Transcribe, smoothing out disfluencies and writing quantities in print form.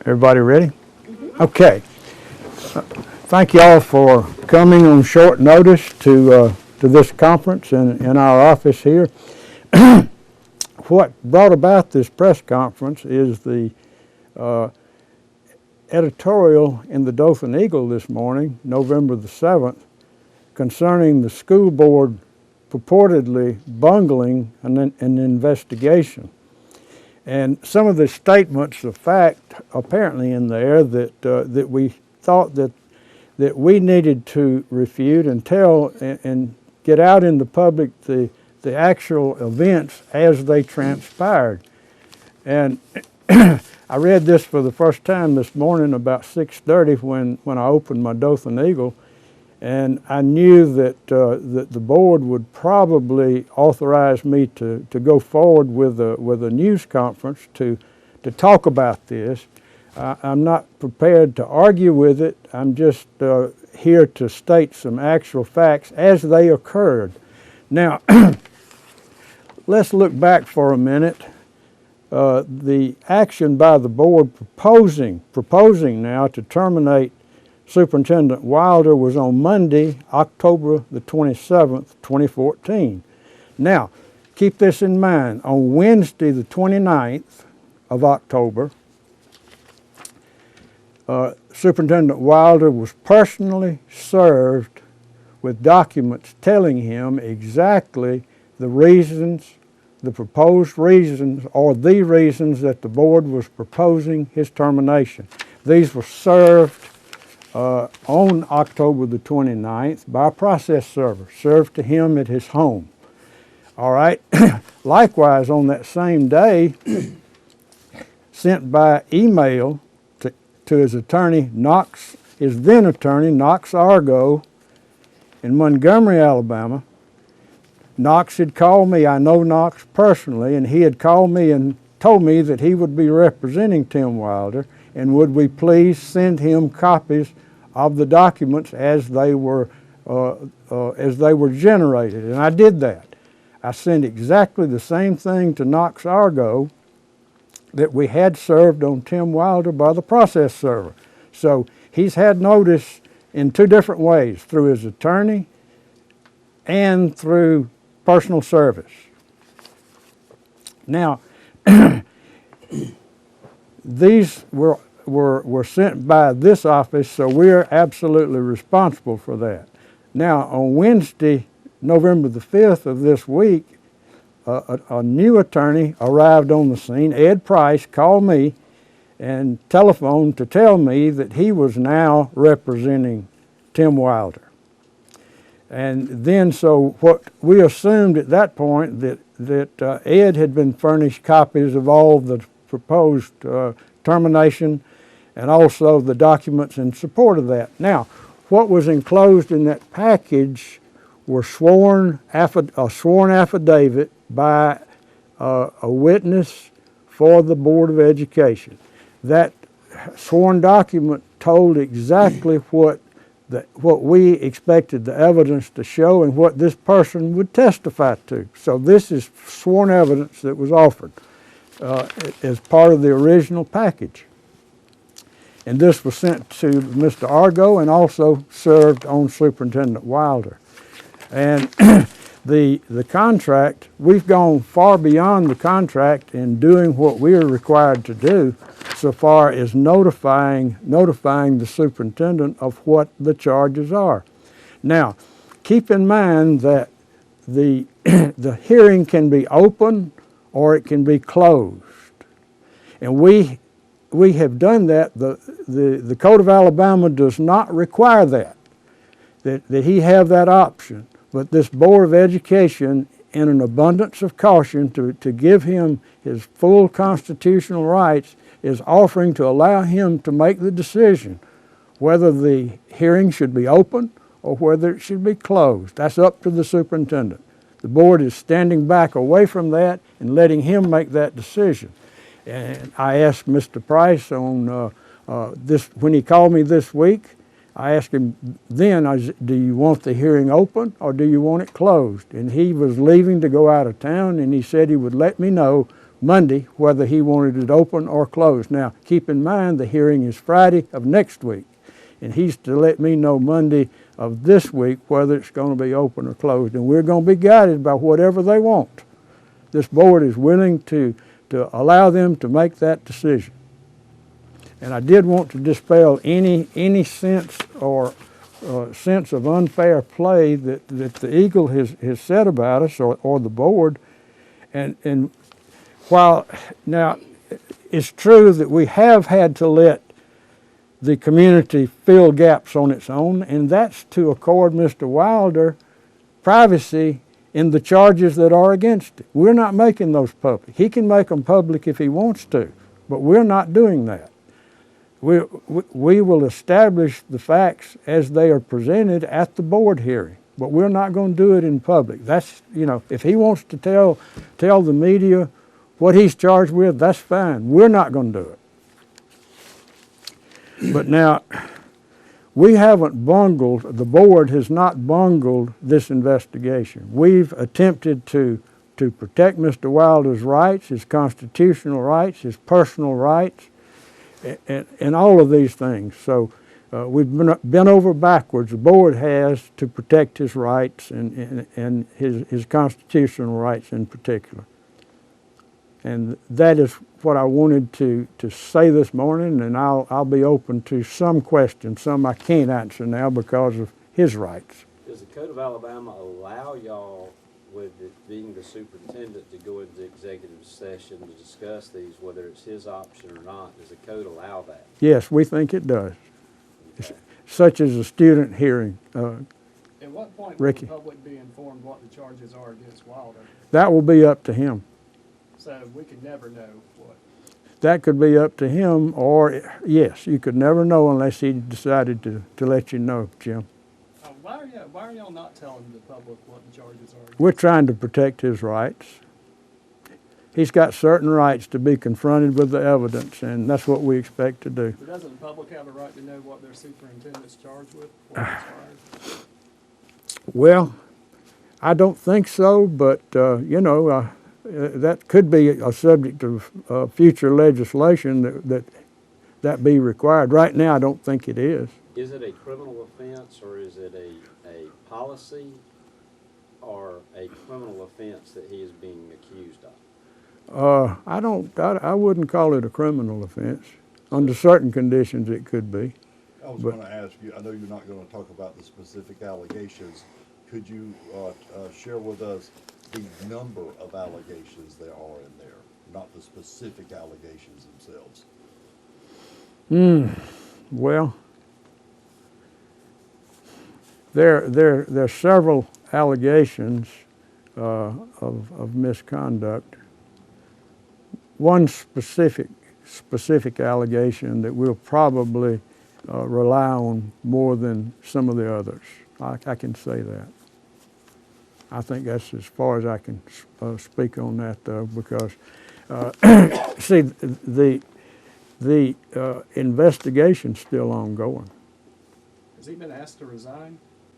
Everybody ready? Okay. Thank you all for coming on short notice to this conference in our office here. What brought about this press conference is the editorial in the Dothan Eagle this morning, November the 7th, concerning the school board purportedly bungling an investigation. And some of the statements of fact apparently in there that we thought that we needed to refute and tell and get out in the public the actual events as they transpired. And I read this for the first time this morning about 6:30 when I opened my Dothan Eagle, and I knew that the board would probably authorize me to go forward with a news conference to talk about this. I'm not prepared to argue with it. I'm just here to state some actual facts as they occurred. Now, let's look back for a minute. The action by the board proposing now to terminate Superintendent Wilder was on Monday, October the 27th, 2014. Now, keep this in mind. On Wednesday, the 29th of October, Superintendent Wilder was personally served with documents telling him exactly the reasons, the proposed reasons, or the reasons that the board was proposing his termination. These were served on October the 29th by a process server, served to him at his home. All right. Likewise, on that same day, sent by email to his attorney, his then attorney, Knox Argo, in Montgomery, Alabama. Knox had called me. I know Knox personally, and he had called me and told me that he would be representing Tim Wilder, and would we please send him copies of the documents as they were generated. And I did that. I sent exactly the same thing to Knox Argo that we had served on Tim Wilder by the process server. So he's had notice in two different ways, through his attorney and through personal service. Now, these were sent by this office, so we're absolutely responsible for that. Now, on Wednesday, November the 5th of this week, a new attorney arrived on the scene. Ed Price called me and telephoned to tell me that he was now representing Tim Wilder. And then, so what we assumed at that point that Ed had been furnished copies of all the proposed termination and also the documents in support of that. Now, what was enclosed in that package were a sworn affidavit by a witness for the Board of Education. That sworn document told exactly what we expected the evidence to show and what this person would testify to. So this is sworn evidence that was offered as part of the original package. And this was sent to Mr. Argo and also served on Superintendent Wilder. And the contract, we've gone far beyond the contract in doing what we are required to do so far as notifying the superintendent of what the charges are. Now, keep in mind that the hearing can be open or it can be closed. And we have done that. The Code of Alabama does not require that he have that option. But this Board of Education, in an abundance of caution to give him his full constitutional rights, is offering to allow him to make the decision whether the hearing should be open or whether it should be closed. That's up to the superintendent. The board is standing back away from that and letting him make that decision. And I asked Mr. Price on when he called me this week, I asked him then, do you want the hearing open or do you want it closed? And he was leaving to go out of town, and he said he would let me know Monday whether he wanted it open or closed. Now, keep in mind the hearing is Friday of next week, and he's to let me know Monday of this week whether it's going to be open or closed, and we're going to be guided by whatever they want. This board is willing to allow them to make that decision. And I did want to dispel any sense or sense of unfair play that the Eagle has said about us or the board. And while now it's true that we have had to let the community fill gaps on its own, and that's to accord Mr. Wilder privacy in the charges that are against it. We're not making those public. He can make them public if he wants to, but we're not doing that. We will establish the facts as they are presented at the board hearing, but we're not going to do it in public. That's, you know, if he wants to tell the media what he's charged with, that's fine. We're not going to do it. But now, we haven't bungled, the board has not bungled this investigation. We've attempted to protect Mr. Wilder's rights, his constitutional rights, his personal rights, and all of these things. So we've been over backwards, the board has, to protect his rights and his constitutional rights in particular. And that is what I wanted to say this morning, and I'll be open to some questions. Some I can't answer now because of his rights. Does the Code of Alabama allow y'all, with it being the superintendent, to go into executive session to discuss these, whether it's his option or not? Does the code allow that? Yes, we think it does. Okay. Such as a student hearing. At what point will Ricky. the public be informed what the charges are against Wilder? That will be up to him. So we could never know what. That could be up to him, or yes, you could never know unless he decided to let you know, Jim. Why are y'all not telling the public what the charges are? We're trying to protect his rights. He's got certain rights to be confronted with the evidence, and that's what we expect to do. But doesn't the public have a right to know what their superintendent's charged with? What it's charged? Well, I don't think so, but you know, that could be a subject of future legislation that be required. Right now, I don't think it is. Is it a criminal offense, or is it a policy, or a criminal offense that he is being accused of? I wouldn't call it a criminal offense. Under certain conditions, it could be. I was going to ask you, I know you're not going to talk about the specific allegations. Could you share with us the number of allegations there are in there, not the specific allegations themselves? Well, there are several allegations of misconduct. One specific allegation that we'll probably rely on more than some of the others. I can say that. I think that's as far as I can speak on that, though, because see, the investigation's still ongoing. Has he been asked to resign?